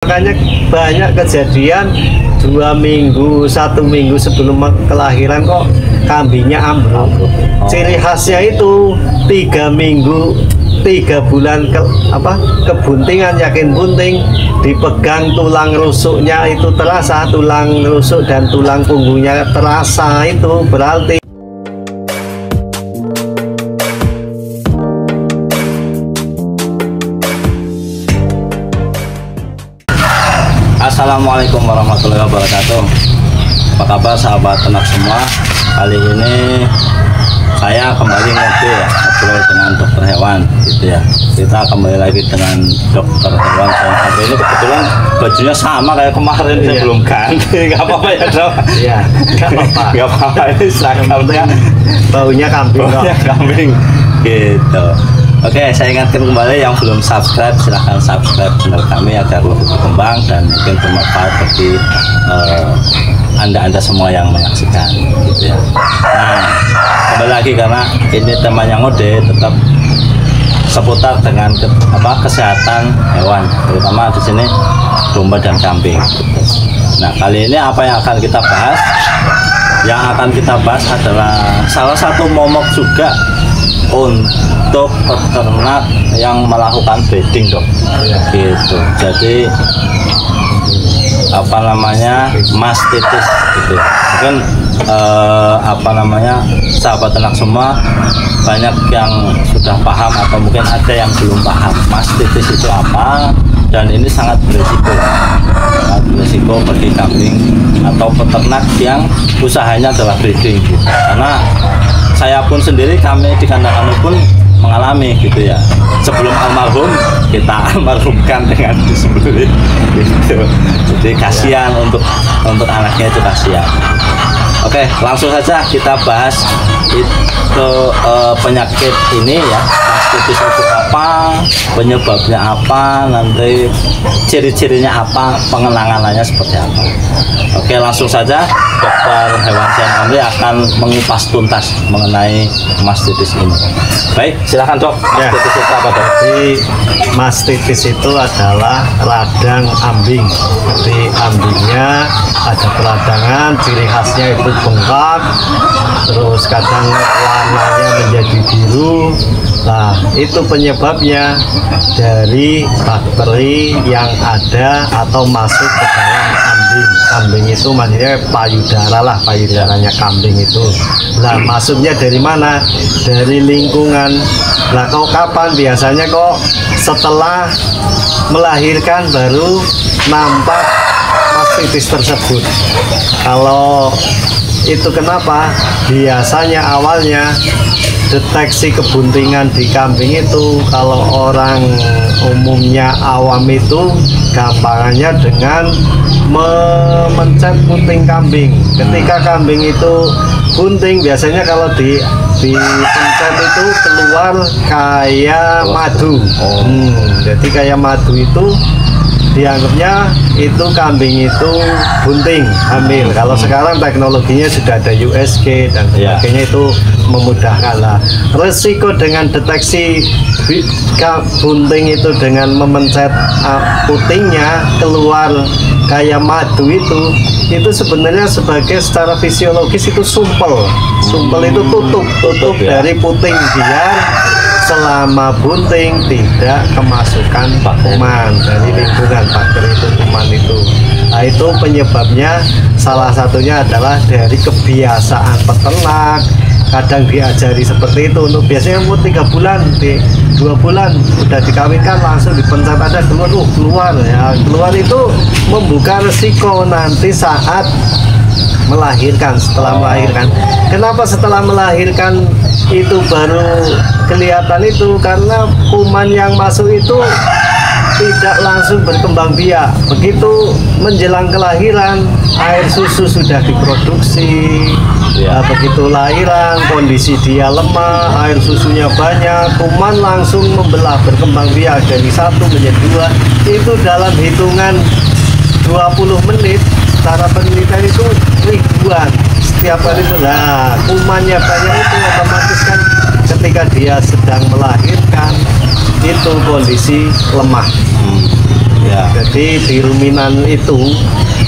Makanya banyak kejadian 2 minggu, 1 minggu sebelum kelahiran kok kambingnya ambruk. Ciri khasnya itu 3 minggu, 3 bulan kebuntingan, yakin bunting, dipegang tulang rusuknya itu terasa, tulang rusuk dan tulang punggungnya terasa, itu berarti Assalamualaikum warahmatullahi wabarakatuh. Apa kabar sahabat ternak semua? Kali ini saya kembali ngobrol dengan dokter hewan gitu ya. Kita kembali lagi dengan dokter hewan. Sampai ini kebetulan bajunya sama kayak kemarin, saya belum ganti. Gak apa-apa ya dok? Iya, gak apa-apa. Gak apa-apa, ini seragamnya baunya kambing. Baunya kambing gitu. Oke, saya ingatkan kembali yang belum subscribe, silahkan subscribe channel kami agar lebih berkembang dan mungkin bermanfaat bagi anda semua yang menyaksikan gitu ya. Nah, kembali lagi karena ini temanya ngode, tetap seputar dengan kesehatan hewan, terutama di sini domba dan kambing gitu. Nah, kali ini apa yang akan kita bahas? Yang akan kita bahas adalah salah satu momok juga untuk peternak yang melakukan breeding dok, gitu. Jadi mastitis gitu. Mungkin sahabat ternak semua banyak yang sudah paham atau mungkin ada yang belum paham mastitis itu apa, dan ini sangat berisiko bagi kambing atau peternak yang usahanya adalah breeding gitu. Karena saya pun sendiri, kami di kandang kami pun mengalami gitu ya. Sebelum almarhum, kita almarhumkan dengan disembelih gitu. Jadi kasihan untuk anaknya, itu kasihan. Oke, langsung saja kita bahas itu penyakit ini ya. Mastitis itu apa, penyebabnya apa, nanti ciri-cirinya apa, pengenangannya seperti apa. Oke, langsung saja dokter hewan Sian Amri akan mengupas tuntas mengenai mastitis ini. Baik, silakan dok. Mastitis itu apa dok? Jadi mastitis itu adalah radang ambing. Jadi ambingnya ada peradangan, ciri khasnya itu bengkak, terus kadang warnanya menjadi biru. Nah, itu penyebabnya dari bakteri yang ada atau masuk ke dalam ambing. Ambing itu maksudnya payudaranya kambing itu. Nah, masuknya dari mana? Dari lingkungan. Nah, kok kapan? Biasanya kok setelah melahirkan baru nampak mastitis tersebut. Kalau itu kenapa? Biasanya awalnya deteksi kebuntingan di kambing itu, kalau orang umumnya awam itu gampangannya dengan memencet puting kambing. Ketika kambing itu bunting, biasanya kalau dipencet itu keluar kayak madu. Jadi kayak madu itu dianggapnya itu kambing itu bunting, hamil. Kalau sekarang teknologinya sudah ada USG dan sebagainya, itu memudahkan lah. Resiko dengan deteksi bunting itu dengan memencet putingnya keluar kayak madu itu sebenarnya secara fisiologis itu sumpel itu tutup dari puting, biar selama bunting tidak kemasukan kuman dari lingkungan, bakteri itu, kuman itu. Nah, itu penyebabnya salah satunya adalah dari kebiasaan peternak. Kadang diajari seperti itu, untuk biasanya umur 3 bulan, 2 bulan udah dikawinkan langsung dipencet ada keluar ya. Keluar itu membuka resiko nanti saat melahirkan. Setelah melahirkan, kenapa setelah melahirkan itu baru kelihatan itu? Karena kuman yang masuk itu tidak langsung berkembang biak. Begitu menjelang kelahiran, air susu sudah diproduksi. Begitu lahiran, kondisi dia lemah, air susunya banyak, kuman langsung membelah, berkembang biak dari 1 menjadi 2. Itu dalam hitungan 20 menit. Secara penelitian itu ribuan setiap hari itu. Nah, kumannya banyak itu otomatis kan ketika dia sedang melahirkan itu kondisi lemah. Ya. Jadi di ruminan itu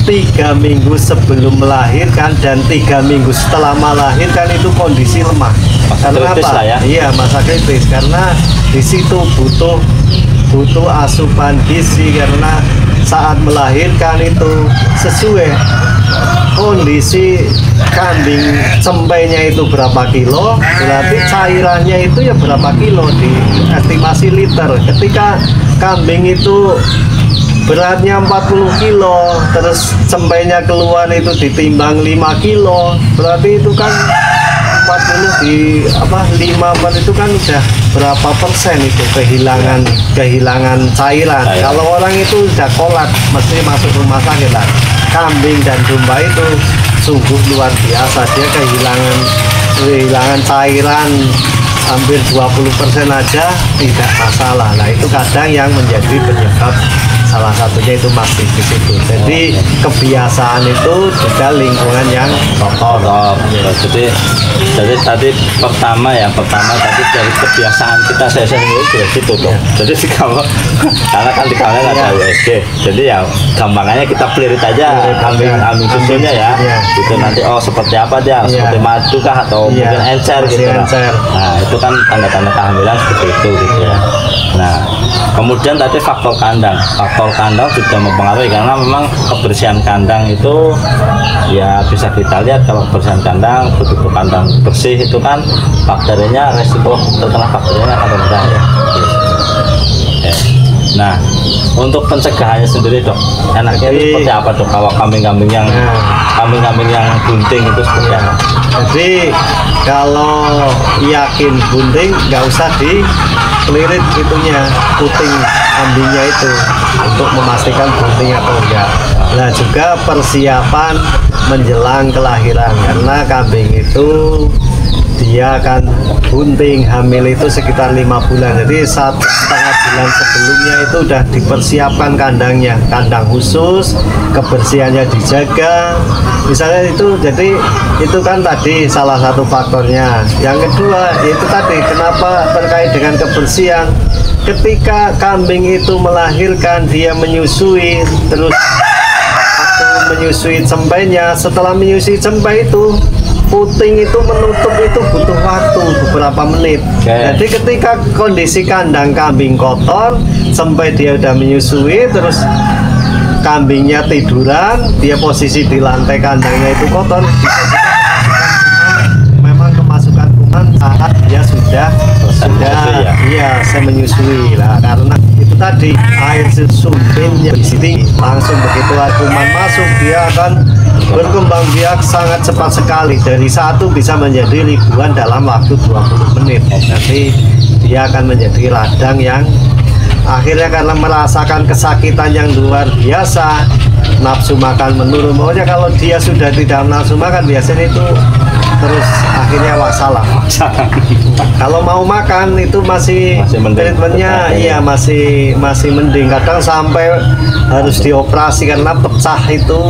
3 minggu sebelum melahirkan dan 3 minggu setelah melahirkan itu kondisi lemah. Masa Karena kritis apa? lah ya. Iya, masa kritis karena di situ butuh asupan gizi karena saat melahirkan itu sesuai kondisi kambing cempainya itu berapa kilo, berarti cairannya itu ya berapa kilo di estimasi liter. Ketika kambing itu beratnya 40 kilo, terus cempainya keluar itu ditimbang 5 kilo, berarti itu kan 40 di 5 itu kan udah berapa persen itu kehilangan cairan. Kalau orang itu udah kolak mesti masuk rumah sakit lah. Kambing dan domba itu sungguh luar biasa, dia kehilangan cairan hampir 20% aja tidak masalah. Nah itu kadang yang menjadi penyebab, salah satunya itu mastifis itu. Jadi kebiasaan itu juga lingkungan yang kotor. Jadi tadi pertama tadi dari kebiasaan kita saya sendiri juga gitu tuh. Jadi kalau karena kan di kamar ada USG, jadi ya gampangannya kita pelirit aja kambing susunya ya. Itu nanti seperti apa dia, seperti madu kah atau mungkin encer gitu. Nah itu kan tanda-tanda kehamilan seperti itu gitu ya. Nah kemudian tadi faktor kandang juga mempengaruhi karena memang kebersihan kandang itu ya bisa kita lihat kalau kebersihan kandang, begitu kandang bersih itu kan bakterinya, resiko terkena bakterinya akan rendah ya. Nah untuk pencegahannya sendiri dok, enaknya itu seperti apa dok kalau kambing-kambing yang bunting itu seperti apa? Jadi kalau yakin bunting nggak usah dipelirit itunya, puting kambingnya itu untuk memastikan bunting atau enggak. Nah juga persiapan menjelang kelahiran karena kambing itu dia akan bunting hamil itu sekitar 5 bulan. Jadi 1,5 bulan sebelumnya itu udah dipersiapkan kandangnya, kandang khusus, kebersihannya dijaga. Misalnya itu, jadi itu kan tadi salah satu faktornya. Yang kedua itu tadi kenapa terkait dengan kebersihan. Ketika kambing itu melahirkan, dia menyusui, terus atau menyusui cempainya. Setelah menyusui cempai itu puting itu menutup itu butuh waktu beberapa menit. Jadi ketika kondisi kandang kambing kotor, sampai dia udah menyusui, terus kambingnya tiduran, dia posisi di lantai kandangnya itu kotor, memang kemasukan kuman saat dia sudah saya menyusui lah, karena itu tadi air sumbinnya di sini langsung begitu kuman masuk dia akan berkembang biak sangat cepat sekali, dari 1 bisa menjadi ribuan dalam waktu 20 menit. Jadi dia akan menjadi radang yang akhirnya karena merasakan kesakitan yang luar biasa, nafsu makan menurun. Pokoknya kalau dia sudah tidak nafsu makan biasanya itu terus akhirnya wassalam. Kalau mau makan itu masih treatmentnya masih mending, kadang sampai harus dioperasi karena pecah itu.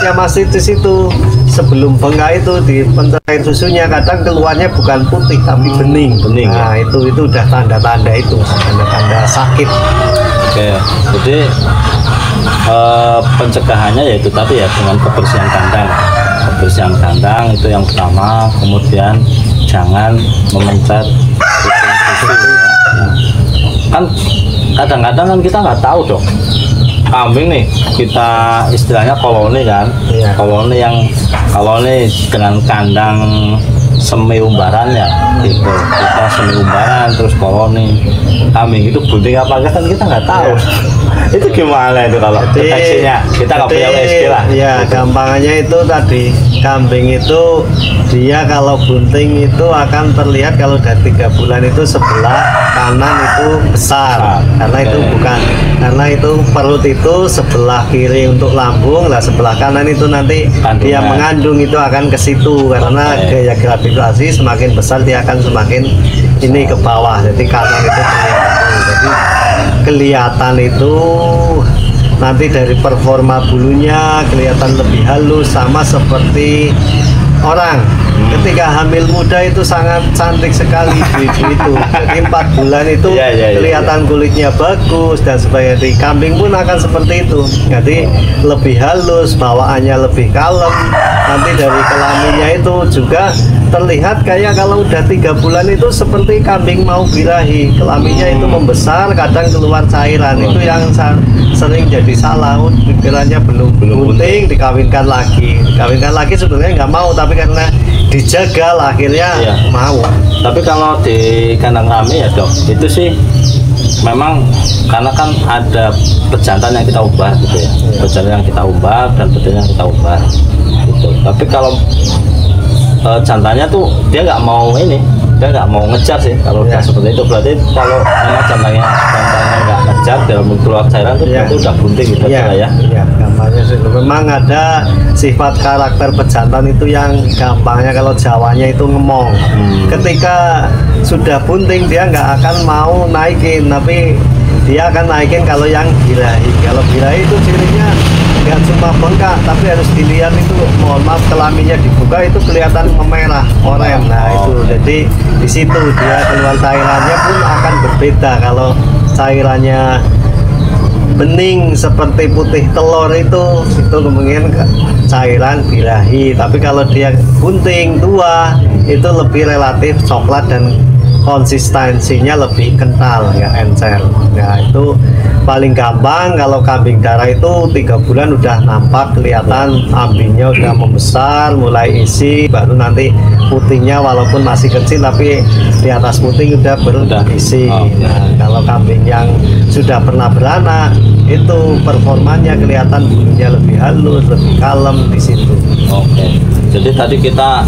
Ya masih di situ sebelum bengkak itu di pencair susunya kadang keluarnya bukan putih tapi bening. Nah itu udah tanda-tanda itu, tanda-tanda sakit. Oke, jadi pencegahannya yaitu tadi ya dengan kebersihan kandang itu yang pertama. Kemudian jangan memencet susu. Kan kadang-kadang kan kita nggak tahu dong, kambing nih kita istilahnya koloni kan, koloni dengan kandang semi umbaran ya gitu, kita semi umbaran terus koloni kambing itu bunting apa enggak kan kita nggak tahu. Itu gimana itu kalau deteksinya, kita nggak punya USG lah ya gitu. Gampangannya itu tadi kambing itu dia kalau bunting itu akan terlihat kalau udah 3 bulan itu sebelah kanan itu besar, karena itu perut itu sebelah kiri untuk lambung lah, sebelah kanan itu nanti dia mengandung itu akan ke situ karena gaya gravitasi semakin besar dia akan semakin ini ke bawah, jadi kanan itu kelihatan. Jadi kelihatan itu nanti dari performa bulunya kelihatan lebih halus, sama seperti orang. Ketika hamil muda itu sangat cantik sekali ibu-ibu itu. Jadi 4 bulan itu kelihatan kulitnya bagus dan sebagainya. Kambing pun akan seperti itu. Jadi lebih halus, bawaannya lebih kalem. Nanti dari kelaminnya itu juga terlihat kayak kalau udah 3 bulan itu seperti kambing mau birahi. Kelaminnya itu membesar, kadang keluar cairan. Itu yang sering jadi salah. Pikirannya belum bunting, dikawinkan lagi. Dikawinkan lagi sebenarnya nggak mau, tapi karena dijagal akhirnya mau. Tapi kalau di kandang kami ya dok, itu sih memang karena kan ada pejantan yang kita ubah gitu ya, pejantan yang kita ubah dan betina yang kita ubah gitu. Tapi kalau jantannya tuh dia nggak mau ini, dia nggak mau ngejar sih kalau udah seperti itu. Berarti kalau memang jantannya nggak ngejar dalam keluar cairan tuh itu udah bunting gitu ya. Iya, gampangnya sih. Memang ada sifat karakter pejantan itu yang gampangnya kalau Jawanya itu ngemong. Ketika sudah bunting dia nggak akan mau naikin, tapi dia akan naikin kalau yang birahi. Kalau birahi itu cirinya nggak cuma bengkak, tapi harus dilihat itu, mohon maaf, kelaminnya dibuka itu kelihatan memerah, oranye. Nah itu, jadi di situ dia keluar cairannya pun akan berbeda. Kalau cairannya bening seperti putih telur itu kemungkinan cairan birahi. Tapi kalau dia bunting tua itu lebih relatif coklat dan konsistensinya lebih kental, ya encer. Nah itu paling gampang. Kalau kambing darah itu 3 bulan udah nampak kelihatan ambingnya udah membesar, mulai isi, baru nanti putingnya walaupun masih kecil tapi di atas puting udah berisi. Nah kalau kambing yang sudah pernah beranak itu performanya kelihatan bulunya lebih halus, lebih kalem di situ. Oke. Jadi tadi kita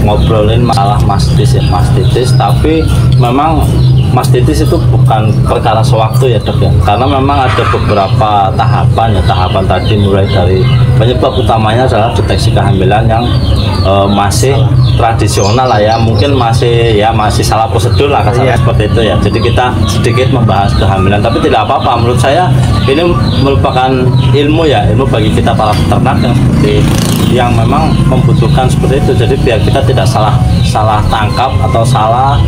ngobrolin masalah mastitis, tapi memang mastitis itu bukan perkara sewaktu ya dok ya, karena memang ada beberapa tahapan tadi, mulai dari penyebab utamanya adalah deteksi kehamilan yang masih tradisional lah ya, mungkin masih salah prosedur lah kasarnya seperti itu ya. Jadi kita sedikit membahas kehamilan, tapi tidak apa-apa. Menurut saya ini merupakan ilmu bagi kita para peternak yang memang membutuhkan seperti itu. Jadi biar kita tidak salah tangkap atau salah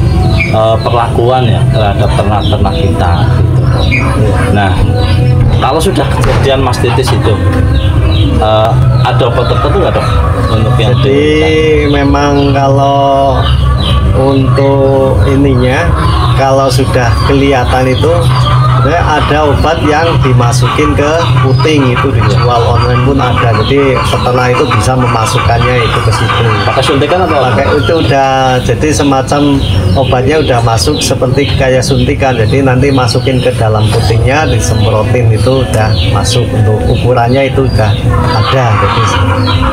perlakuan ya terhadap ternak-ternak kita gitu. Nah kalau sudah kejadian mastitis itu ada obat tertentu nggak dok untuk yang jadi memang kalau untuk ininya, kalau sudah kelihatan itu ada obat yang dimasukin ke puting, itu dijual online pun ada. Jadi peternak itu bisa memasukkannya itu ke situ. Pakai suntikan atau pakai itu udah, jadi semacam obatnya udah masuk seperti kayak suntikan. Jadi nanti masukin ke dalam putingnya, disemprotin, itu udah masuk. Untuk ukurannya itu udah ada. Jadi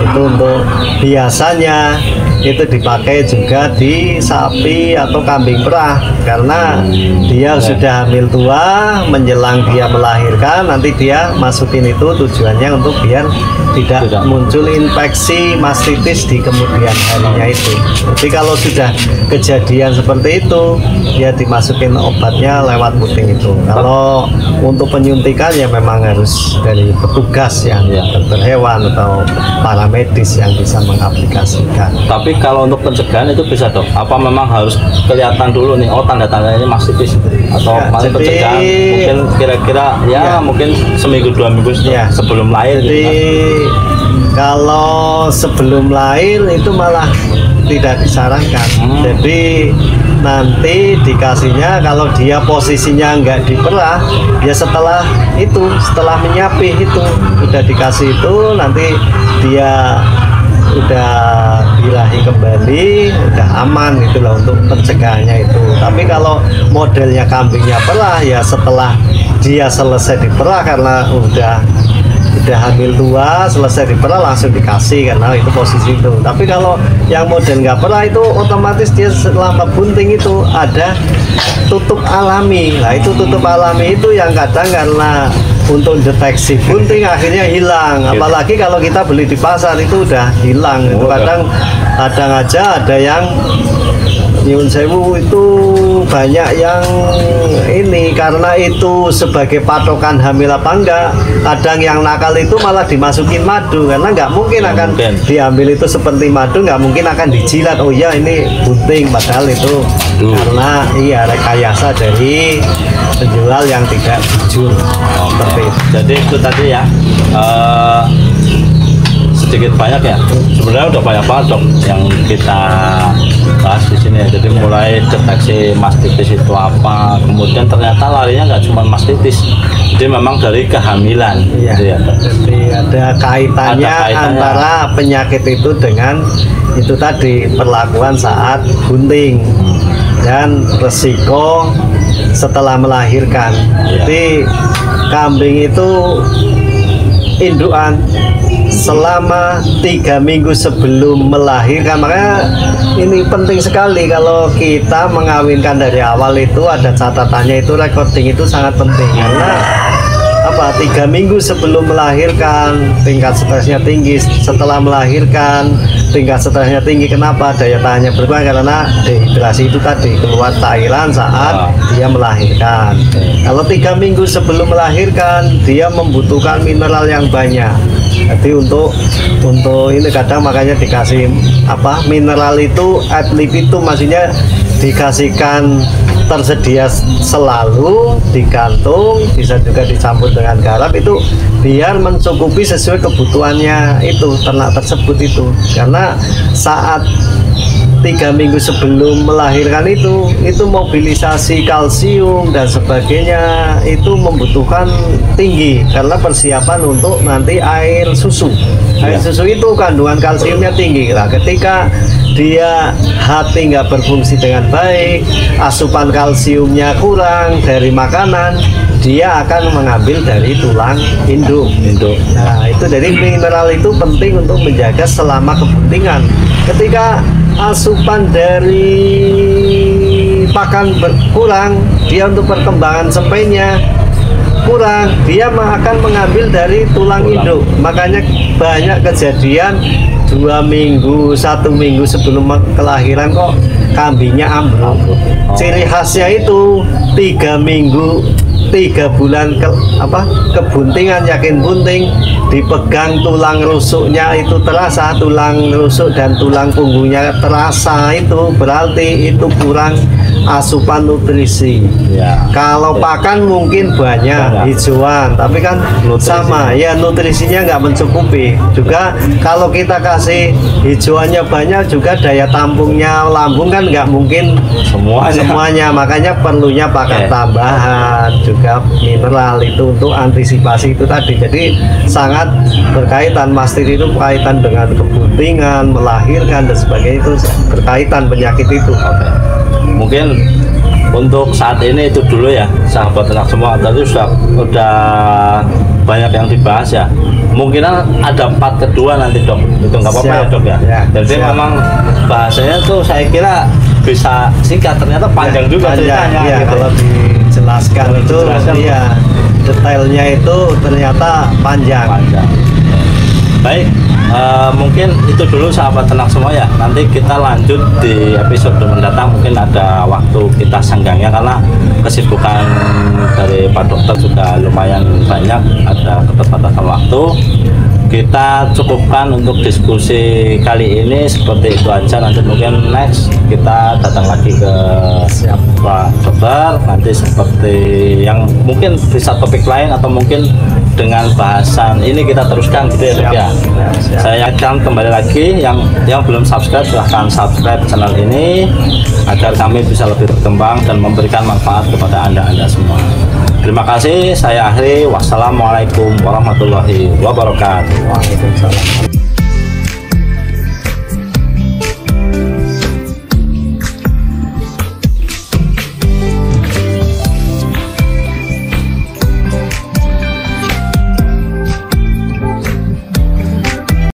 itu untuk biasanya itu dipakai juga di sapi atau kambing perah, karena dia sudah hamil tua menjelang dia melahirkan, nanti dia masukin itu tujuannya untuk biar tidak muncul infeksi mastitis di kemudian harinya itu. Jadi kalau sudah kejadian seperti itu, dia dimasukin obatnya lewat puting itu. Kalau untuk penyuntikan ya memang harus dari petugas yang dokter hewan atau para medis yang bisa mengaplikasikan. Tapi kalau untuk pencegahan itu bisa dok? Apa memang harus kelihatan dulu nih, oh tanda-tandanya mastitis, atau paling pencegahan mungkin kira-kira mungkin seminggu 2 minggu sebelum lahir jadi gitu, kalau sebelum lahir itu malah tidak disarankan. Jadi nanti dikasihnya kalau dia posisinya nggak diperah ya setelah menyapih itu udah dikasih itu, nanti dia udah birahi kembali, udah aman gitu loh untuk pencegahannya itu. Tapi kalau modelnya kambingnya perah ya setelah dia selesai diperah, karena udah hamil tua, selesai diperah langsung dikasih, karena itu posisi itu. Tapi kalau yang model nggak perah itu otomatis dia selama bunting itu ada tutup alami. Nah itu tutup alami itu yang kadang karena untuk deteksi bunting akhirnya hilang. Apalagi kalau kita beli di pasar itu udah hilang. Itu kadang aja ada yang nyuwun sewu itu banyak yang ini karena itu sebagai patokan hamil apa enggak. Kadang yang nakal itu malah dimasukin madu karena nggak mungkin akan diambil itu seperti madu, nggak mungkin akan dijilat. Oh ya ini bunting, padahal itu karena iya rekayasa dari penjual yang tidak jujur. Seperti itu. Jadi itu tadi ya. Sedikit banyak ya, sebenarnya udah banyak banget dok yang kita bahas di sini ya. Jadi mulai deteksi mastitis itu apa, kemudian ternyata larinya nggak cuma mastitis, jadi memang dari kehamilan. Iya. Gitu ya, jadi ada kaitannya antara penyakit itu dengan itu tadi perlakuan saat bunting dan resiko setelah melahirkan. Jadi kambing itu indukan selama 3 minggu sebelum melahirkan. Makanya ini penting sekali kalau kita mengawinkan dari awal itu ada catatannya, itu recording itu sangat penting karena apa, 3 minggu sebelum melahirkan tingkat stresnya tinggi, setelah melahirkan tingkat stresnya tinggi. Kenapa? Daya tahannya berkurang karena dehidrasi itu tadi, keluar cairan saat dia melahirkan. Kalau 3 minggu sebelum melahirkan dia membutuhkan mineral yang banyak. Jadi untuk ini kadang makanya dikasih apa, mineral itu ad libitum, maksudnya dikasihkan tersedia selalu di kantung, bisa juga dicampur dengan garam, itu biar mencukupi sesuai kebutuhannya itu ternak tersebut itu. Karena saat 3 minggu sebelum melahirkan itu mobilisasi kalsium dan sebagainya itu membutuhkan tinggi karena persiapan untuk nanti air susu. Air susu itu kandungan kalsiumnya tinggi. Nah, ketika dia hati nggak berfungsi dengan baik, asupan kalsiumnya kurang dari makanan, dia akan mengambil dari tulang induk. Nah, itu dari mineral itu penting untuk menjaga selama kebuntingan. Ketika asupan dari pakan berkurang, dia untuk perkembangan sampainya kurang, dia akan mengambil dari tulang induk. Makanya banyak kejadian 2 minggu, 1 minggu sebelum kelahiran kok kambingnya ambruk. Ciri khasnya itu 3 minggu, 3 bulan kebuntingan, yakin bunting, dipegang tulang rusuknya itu terasa, tulang rusuk dan tulang punggungnya terasa, itu berarti itu kurang asupan nutrisi. Kalau pakan mungkin banyak hijauan, tapi kan sama ya nutrisinya nggak mencukupi. Juga kalau kita kasih hijauannya banyak, juga daya tampungnya lambung kan nggak mungkin semuanya. Makanya perlunya pakan tambahan, juga mineral itu untuk antisipasi itu tadi. Jadi sangat berkaitan, mastitis itu berkaitan dengan kebuntingan, melahirkan dan sebagainya, itu berkaitan penyakit itu. Mungkin untuk saat ini itu dulu ya sahabat ternak semua. Tadi sudah banyak yang dibahas ya. Mungkin ada part kedua nanti dok, itu nggak apa-apa ya dok ya. Jadi memang bahasanya tuh saya kira bisa singkat, ternyata panjang juga ceritanya. Ya, gitu. Kalau dijelaskan itu ya detailnya itu ternyata panjang. Baik, mungkin itu dulu sahabat ternak semua ya. Nanti kita lanjut di episode mendatang, mungkin ada waktu kita senggangnya karena kesibukan dari Pak Dokter juga lumayan banyak, ada keterbatasan waktu. Kita cukupkan untuk diskusi kali ini seperti itu aja. Nanti mungkin next kita datang lagi ke Pak Dokter, nanti seperti yang mungkin bisa topik lain atau mungkin dengan bahasan ini kita teruskan gitu ya dok ya. Saya akan kembali lagi, yang belum subscribe silahkan subscribe channel ini agar kami bisa lebih berkembang dan memberikan manfaat kepada anda semua. Terima kasih, saya akhiri. Wassalamualaikum warahmatullahi wabarakatuh. Waalaikumsalam.